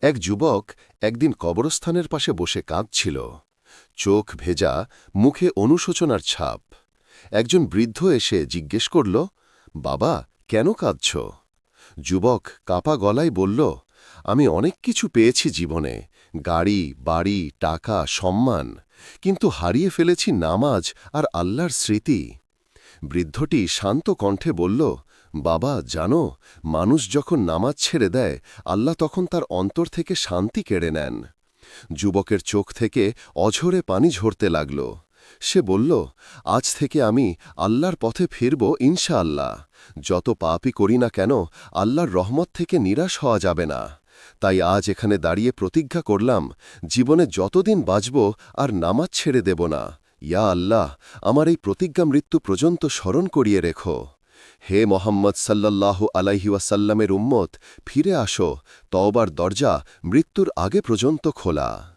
এক যুবক একদিন কবরস্থানের পাশে বসে কাঁদছিল। চোখ ভেজা, মুখে অনুশোচনার ছাপ। একজন বৃদ্ধ এসে জিজ্ঞেস করল, বাবা, কেন কাঁদছ? যুবক কাপা গলায় বলল, আমি অনেক কিছু পেয়েছি জীবনে, গাড়ি, বাড়ি, টাকা, সম্মান, কিন্তু হারিয়ে ফেলেছি নামাজ আর আল্লাহর স্মৃতি। বৃদ্ধটি শান্ত কণ্ঠে বলল, বাবা, জানো, মানুষ যখন নামাজ ছেড়ে দেয়, আল্লাহ তখন তার অন্তর থেকে শান্তি কেড়ে নেন। যুবকের চোখ থেকে অঝরে পানি ঝরতে লাগল। সে বলল, আজ থেকে আমি আল্লাহর পথে ফিরব ইনশাআল্লাহ। যত পাপই করি না কেন, আল্লাহর রহমত থেকে নিরাশ হওয়া যাবে না। তাই আজ এখানে দাঁড়িয়ে প্রতিজ্ঞা করলাম, জীবনে যতদিন বাঁচব আর নামাজ ছেড়ে দেব না। ইয়া আল্লাহ, আমার এই প্রতিজ্ঞা মৃত্যু পর্যন্ত স্মরণ করিয়ে রেখো। হে মোহাম্মদ সাল্লাল্লাহু আলাইহি ওয়াসাল্লামের উম্মত, ফিরে আসো, তওবার দরজা মৃত্যুর আগে পর্যন্ত খোলা।